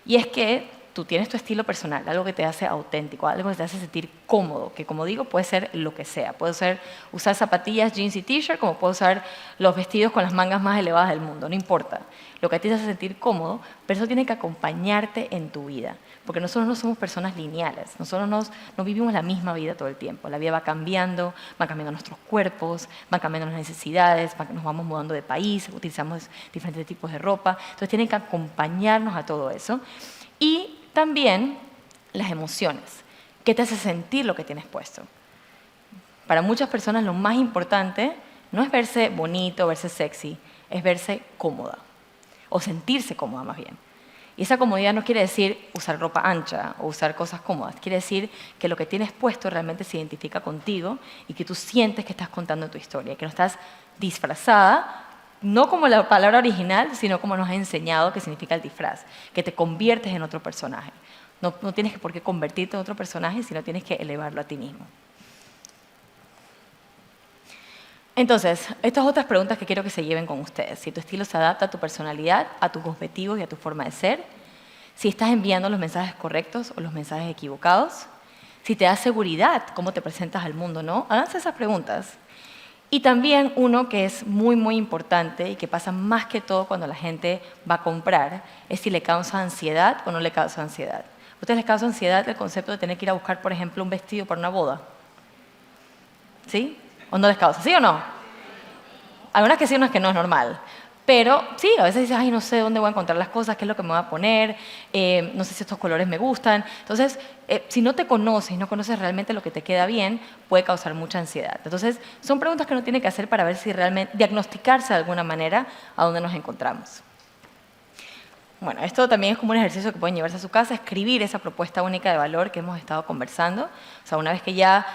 A: Y es que tú tienes tu estilo personal, algo que te hace auténtico, algo que te hace sentir cómodo, que como digo puede ser lo que sea. Puede ser usar zapatillas, jeans y t-shirt, como puede usar los vestidos con las mangas más elevadas del mundo, no importa. Lo que a ti te hace sentir cómodo, pero eso tiene que acompañarte en tu vida. Porque nosotros no somos personas lineales, nosotros no vivimos la misma vida todo el tiempo. La vida va cambiando nuestros cuerpos, van cambiando las necesidades, nos vamos mudando de país, utilizamos diferentes tipos de ropa. Entonces tienen que acompañarnos a todo eso. Y también las emociones. ¿Qué te hace sentir lo que tienes puesto? Para muchas personas lo más importante no es verse bonito, verse sexy, es verse cómoda o sentirse cómoda más bien. Y esa comodidad no quiere decir usar ropa ancha o usar cosas cómodas, quiere decir que lo que tienes puesto realmente se identifica contigo y que tú sientes que estás contando tu historia, que no estás disfrazada, no como la palabra original, sino como nos ha enseñado que significa el disfraz, que te conviertes en otro personaje. No tienes por qué convertirte en otro personaje, sino tienes que elevarlo a ti mismo. Entonces, estas otras preguntas que quiero que se lleven con ustedes. Si tu estilo se adapta a tu personalidad, a tus objetivos y a tu forma de ser. si estás enviando los mensajes correctos o los mensajes equivocados, si te da seguridad cómo te presentas al mundo, ¿no? Háganse esas preguntas. Y también uno que es muy, muy importante y que pasa más que todo cuando la gente va a comprar, es si le causa ansiedad o no le causa ansiedad. ¿A ustedes les causa ansiedad el concepto de tener que ir a buscar, por ejemplo, un vestido para una boda? ¿Sí? ¿O no les causa? ¿Sí o no? Algunas que sí, unas que no es normal. Pero sí, a veces dices, ay, no sé dónde voy a encontrar las cosas, qué es lo que me voy a poner, no sé si estos colores me gustan. Entonces, si no te conoces y no conoces realmente lo que te queda bien, puede causar mucha ansiedad. Entonces, son preguntas que uno tiene que hacer para ver si realmente, diagnosticarse de alguna manera a dónde nos encontramos. Bueno, esto también es como un ejercicio que pueden llevarse a su casa, escribir esa propuesta única de valor que hemos estado conversando. O sea, una vez que ya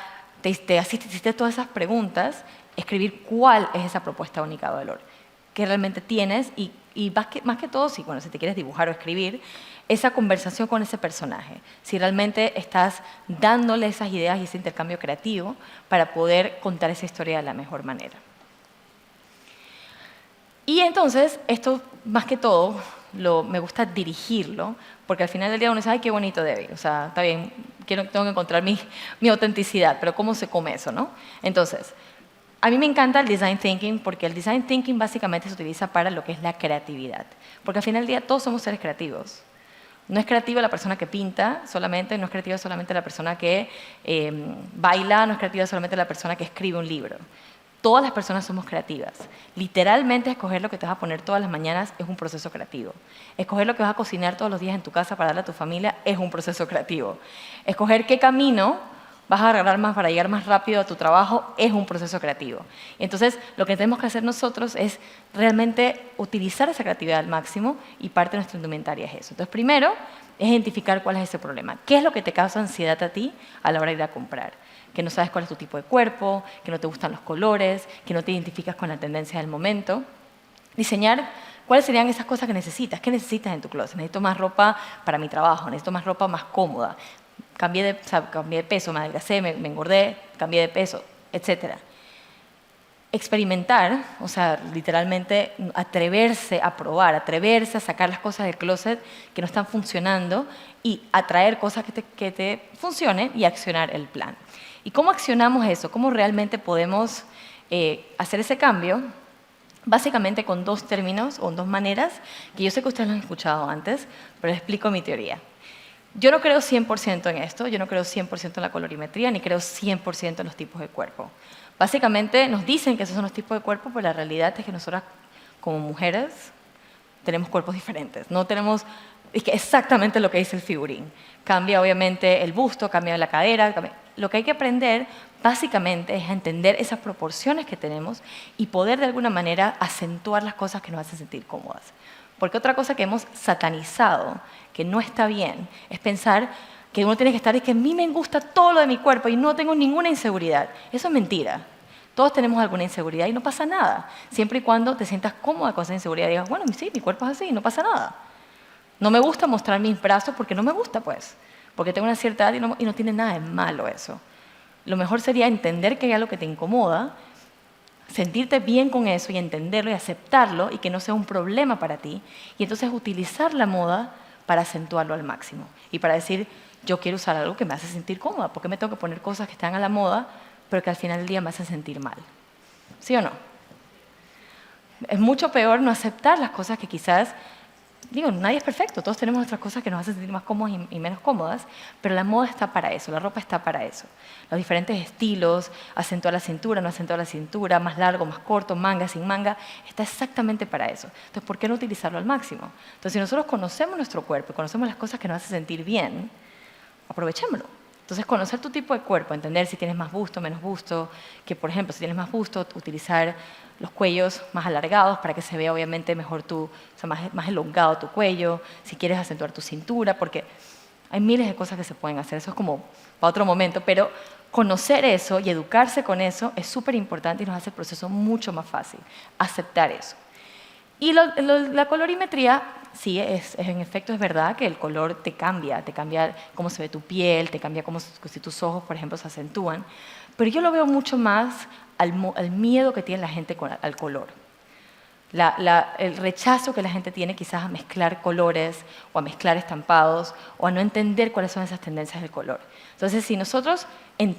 A: te hiciste todas esas preguntas, escribir cuál es esa propuesta única de valor que realmente tienes y más que todo, si te quieres dibujar o escribir, esa conversación con ese personaje. Si realmente estás dándole esas ideas y ese intercambio creativo para poder contar esa historia de la mejor manera. Y entonces, esto más que todo, me gusta dirigirlo, porque al final del día uno dice, ay, qué bonito Debbie, o sea, está bien, tengo que encontrar mi autenticidad, pero ¿cómo se come eso, no? Entonces, a mí me encanta el design thinking porque el design thinking básicamente se utiliza para lo que es la creatividad. Porque al final del día todos somos seres creativos. No es creativa la persona que pinta solamente, no es creativa solamente la persona que baila, no es creativa solamente la persona que escribe un libro. Todas las personas somos creativas. Literalmente escoger lo que te vas a poner todas las mañanas es un proceso creativo. Escoger lo que vas a cocinar todos los días en tu casa para darle a tu familia es un proceso creativo. Escoger qué camino vas a agarrar más para llegar más rápido a tu trabajo, es un proceso creativo. Entonces, lo que tenemos que hacer nosotros es realmente utilizar esa creatividad al máximo y parte de nuestra indumentaria es eso. Entonces, primero, es identificar cuál es ese problema. ¿Qué es lo que te causa ansiedad a ti a la hora de ir a comprar? Que no sabes cuál es tu tipo de cuerpo, que no te gustan los colores, que no te identificas con la tendencia del momento. Diseñar cuáles serían esas cosas que necesitas. ¿Qué necesitas en tu closet? Necesito más ropa para mi trabajo, necesito más ropa más cómoda. Cambié de peso, me adelgacé, me engordé, cambié de peso, etc. Experimentar, o sea, literalmente atreverse a probar, atreverse a sacar las cosas del closet que no están funcionando y atraer cosas que te funcionen y accionar el plan. ¿Y cómo accionamos eso? ¿Cómo realmente podemos hacer ese cambio? Básicamente con dos términos o dos maneras, que yo sé que ustedes lo han escuchado antes, pero les explico mi teoría. Yo no creo 100% en esto, yo no creo 100% en la colorimetría, ni creo 100% en los tipos de cuerpo. Básicamente nos dicen que esos son los tipos de cuerpo, pero la realidad es que nosotras como mujeres tenemos cuerpos diferentes. No tenemos exactamente lo que dice el figurín. Cambia obviamente el busto, cambia la cadera. Lo que hay que aprender básicamente es a entender esas proporciones que tenemos y poder de alguna manera acentuar las cosas que nos hacen sentir cómodas. Porque otra cosa que hemos satanizado, que no está bien, es pensar que uno tiene que estar y que a mí me gusta todo lo de mi cuerpo y no tengo ninguna inseguridad. Eso es mentira. Todos tenemos alguna inseguridad y no pasa nada. Siempre y cuando te sientas cómoda con esa inseguridad y digas, bueno, sí, mi cuerpo es así, no pasa nada. No me gusta mostrar mis brazos porque no me gusta, pues. Porque tengo una cierta edad y no tiene nada de malo eso. Lo mejor sería entender que hay algo que te incomoda, sentirte bien con eso y entenderlo y aceptarlo y que no sea un problema para ti. Y entonces utilizar la moda para acentuarlo al máximo. Y para decir, yo quiero usar algo que me hace sentir cómoda. ¿Por qué me tengo que poner cosas que están a la moda, pero que al final del día me hacen sentir mal? ¿Sí o no? Es mucho peor no aceptar las cosas que quizás, nadie es perfecto, todos tenemos nuestras cosas que nos hacen sentir más cómodas y menos cómodas, pero la moda está para eso, la ropa está para eso. Los diferentes estilos, acentuar la cintura, no acentuar la cintura, más largo, más corto, manga, sin manga, está exactamente para eso. Entonces, ¿por qué no utilizarlo al máximo? Entonces, si nosotros conocemos nuestro cuerpo y conocemos las cosas que nos hacen sentir bien, aprovechémoslo. Entonces, conocer tu tipo de cuerpo, entender si tienes más busto, menos busto, que por ejemplo, si tienes más busto, utilizar los cuellos más alargados para que se vea obviamente mejor más elongado tu cuello, si quieres acentuar tu cintura, porque hay miles de cosas que se pueden hacer, eso es como para otro momento, pero conocer eso y educarse con eso es súper importante y nos hace el proceso mucho más fácil, aceptar eso. Y la colorimetría, sí, en efecto es verdad que el color te cambia cómo se ve tu piel, te cambia si tus ojos, por ejemplo, se acentúan, pero yo lo veo mucho más al miedo que tiene la gente al color. el rechazo que la gente tiene quizás a mezclar colores o a mezclar estampados o a no entender cuáles son esas tendencias del color. Entonces, si nosotros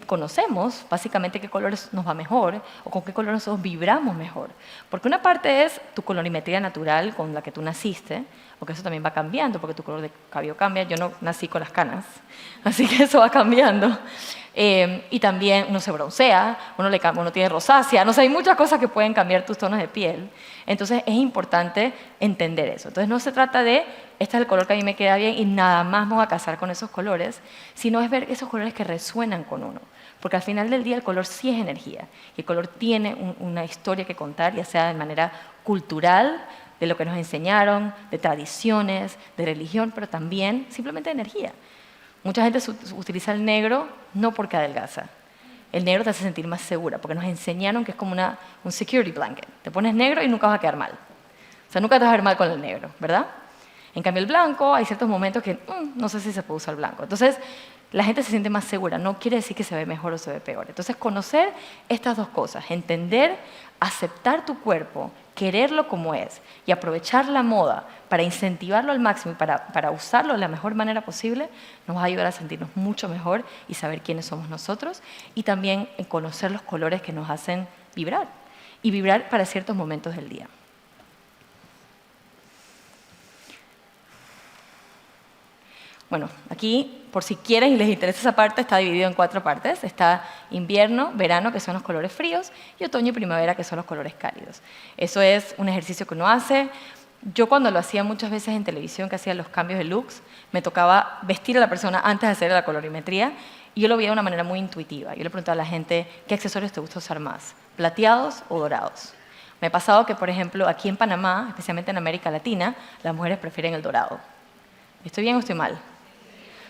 A: conocemos básicamente qué colores nos va mejor o con qué color nosotros vibramos mejor, porque una parte es tu colorimetría natural con la que tú naciste, porque eso también va cambiando, porque tu color de cabello cambia. Yo no nací con las canas, así que eso va cambiando. Y también uno se broncea, uno tiene rosácea, no sé, hay muchas cosas que pueden cambiar tus tonos de piel. Entonces es importante entender eso. Entonces no se trata de, este es el color que a mí me queda bien y nada más me voy a casar con esos colores, sino es ver esos colores que resuenan con uno. Porque al final del día el color sí es energía. Y el color tiene una historia que contar, ya sea de manera cultural, de lo que nos enseñaron, de tradiciones, de religión, pero también simplemente de energía. Mucha gente utiliza el negro no porque adelgaza. El negro te hace sentir más segura, porque nos enseñaron que es como un security blanket. Te pones negro y nunca vas a quedar mal. O sea, nunca te vas a ver mal con el negro, ¿verdad? En cambio, el blanco, hay ciertos momentos que no sé si se puede usar el blanco. Entonces, la gente se siente más segura. No quiere decir que se ve mejor o se ve peor. Entonces, conocer estas dos cosas, entender, aceptar tu cuerpo, quererlo como es y aprovechar la moda para incentivarlo al máximo y para usarlo de la mejor manera posible, nos va a ayudar a sentirnos mucho mejor y saber quiénes somos nosotros y también en conocer los colores que nos hacen vibrar y vibrar para ciertos momentos del día. Bueno, aquí, por si quieren y les interesa esa parte, está dividido en 4 partes. Está invierno, verano, que son los colores fríos, y otoño y primavera, que son los colores cálidos. Eso es un ejercicio que uno hace. Yo cuando lo hacía muchas veces en televisión, que hacía los cambios de looks, me tocaba vestir a la persona antes de hacer la colorimetría, y yo lo veía de una manera muy intuitiva. Yo le preguntaba a la gente, ¿qué accesorios te gusta usar más? ¿Plateados o dorados? Me ha pasado que, por ejemplo, aquí en Panamá, especialmente en América Latina, las mujeres prefieren el dorado. ¿Estoy bien o estoy mal?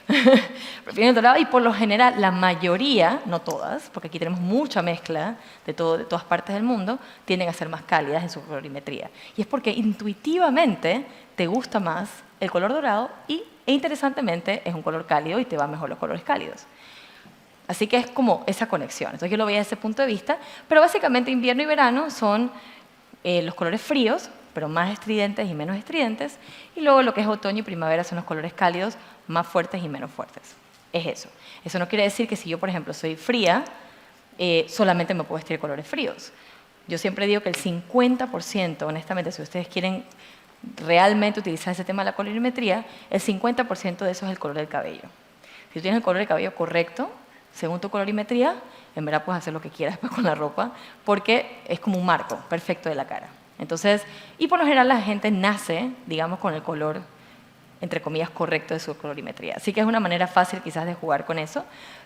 A: Prefieren el dorado y por lo general la mayoría, no todas, porque aquí tenemos mucha mezcla de todas partes del mundo, tienden a ser más cálidas en su colorimetría. Y es porque intuitivamente te gusta más el color dorado e interesantemente es un color cálido y te van mejor los colores cálidos. Así que es como esa conexión. Entonces yo lo veía desde ese punto de vista, pero básicamente invierno y verano son los colores fríos, pero más estridentes y menos estridentes, y luego lo que es otoño y primavera son los colores cálidos, más fuertes y menos fuertes. Es eso. Eso no quiere decir que si yo, por ejemplo, soy fría, solamente me puedo vestir de colores fríos. Yo siempre digo que el 50%, honestamente, si ustedes quieren realmente utilizar ese tema de la colorimetría, el 50% de eso es el color del cabello. Si tú tienes el color del cabello correcto, según tu colorimetría, en verdad puedes hacer lo que quieras después con la ropa, porque es como un marco perfecto de la cara. Entonces, y por lo general la gente nace, digamos, con el color, entre comillas, correcto de su colorimetría. Así que es una manera fácil quizás de jugar con eso,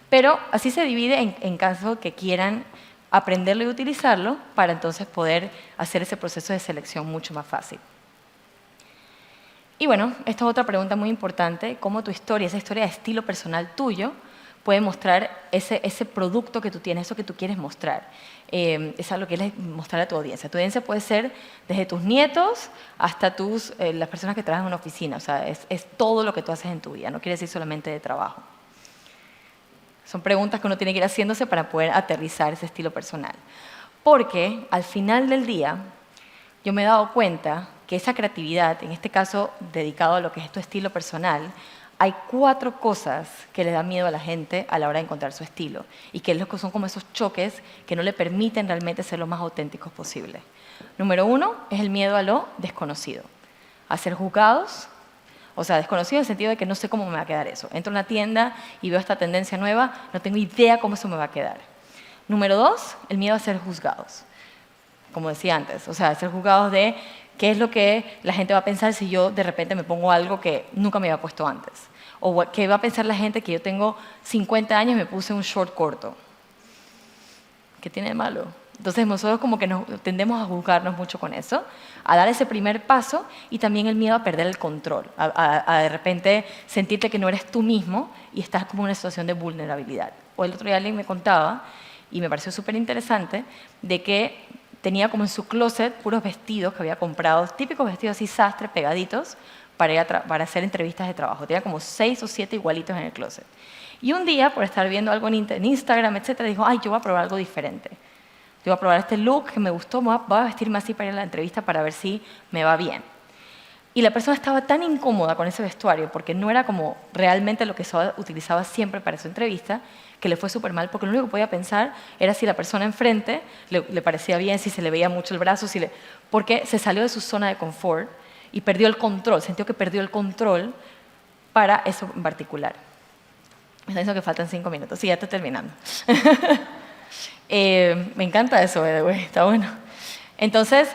A: pero así se divide en caso que quieran aprenderlo y utilizarlo para entonces poder hacer ese proceso de selección mucho más fácil. Y bueno, esta es otra pregunta muy importante, cómo tu historia, esa historia de estilo personal tuyo, puede mostrar ese producto que tú tienes, eso que tú quieres mostrar. Es algo que quieres mostrar a tu audiencia. Tu audiencia puede ser desde tus nietos hasta las personas que trabajan en una oficina. O sea, es todo lo que tú haces en tu vida, no quiere decir solamente de trabajo. Son preguntas que uno tiene que ir haciéndose para poder aterrizar ese estilo personal. Porque al final del día, yo me he dado cuenta que esa creatividad, en este caso dedicado a lo que es tu estilo personal, hay 4 cosas que le dan miedo a la gente a la hora de encontrar su estilo y que son como esos choques que no le permiten realmente ser lo más auténticos posible. Número 1 es el miedo a lo desconocido, a ser juzgados, o sea, desconocido en el sentido de que no sé cómo me va a quedar eso. Entro en una tienda y veo esta tendencia nueva, no tengo idea cómo eso me va a quedar. Número 2, el miedo a ser juzgados, como decía antes, o sea, ser juzgados de qué es lo que la gente va a pensar si yo de repente me pongo algo que nunca me había puesto antes. O qué va a pensar la gente que yo tengo 50 años y me puse un short corto. ¿Qué tiene de malo? Entonces nosotros como que tendemos a juzgarnos mucho con eso, a dar ese primer paso y también el miedo a perder el control, a de repente sentirte que no eres tú mismo y estás como en una situación de vulnerabilidad. O el otro día alguien me contaba, y me pareció súper interesante, de que tenía como en su closet puros vestidos que había comprado, típicos vestidos así sastre, pegaditos, para hacer entrevistas de trabajo. Tenía como 6 o 7 igualitos en el closet. Y un día, por estar viendo algo en Instagram, etcétera, dijo, ay, yo voy a probar algo diferente. voy a probar este look que me gustó, voy a vestirme así para ir a la entrevista para ver si me va bien. Y la persona estaba tan incómoda con ese vestuario porque no era como realmente lo que utilizaba siempre para su entrevista, que le fue súper mal, porque lo único que podía pensar era si la persona enfrente le parecía bien, si se le veía mucho el brazo, porque se salió de su zona de confort y perdió el control, sintió que perdió el control para eso en particular. Me está diciendo que faltan 5 minutos, sí, ya estoy terminando. Me encanta eso, güey, está bueno. Entonces,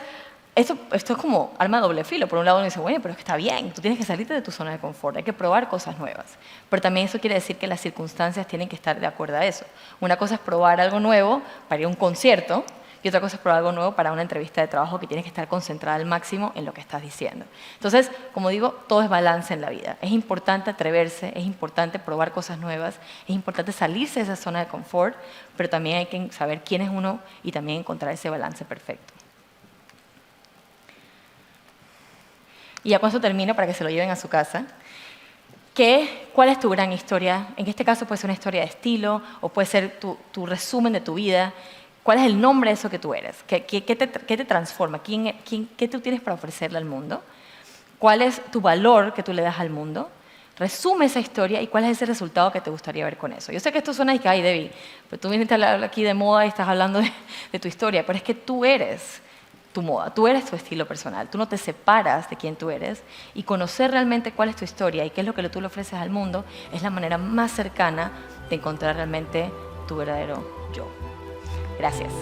A: esto es como arma de doble filo. Por un lado uno dice, bueno, pero es que está bien, tú tienes que salirte de tu zona de confort, hay que probar cosas nuevas. Pero también eso quiere decir que las circunstancias tienen que estar de acuerdo a eso. Una cosa es probar algo nuevo para ir a un concierto y otra cosa es probar algo nuevo para una entrevista de trabajo que tienes que estar concentrada al máximo en lo que estás diciendo. Entonces, como digo, todo es balance en la vida. Es importante atreverse, es importante probar cosas nuevas, es importante salirse de esa zona de confort, pero también hay que saber quién es uno y también encontrar ese balance perfecto. Y ya con eso termino para que se lo lleven a su casa. ¿Cuál es tu gran historia? En este caso puede ser una historia de estilo o puede ser tu resumen de tu vida. ¿Cuál es el nombre de eso que tú eres? ¿Qué te transforma? ¿Qué tú tienes para ofrecerle al mundo? ¿Cuál es tu valor que tú le das al mundo? Resume esa historia y cuál es ese resultado que te gustaría ver con eso. Yo sé que esto suena y que, ay, Debbie, pero tú viniste a hablar aquí de moda y estás hablando de tu historia, pero es que tú eres tu moda, tú eres tu estilo personal, tú no te separas de quién tú eres y conocer realmente cuál es tu historia y qué es lo que tú le ofreces al mundo es la manera más cercana de encontrar realmente tu verdadero yo. Gracias.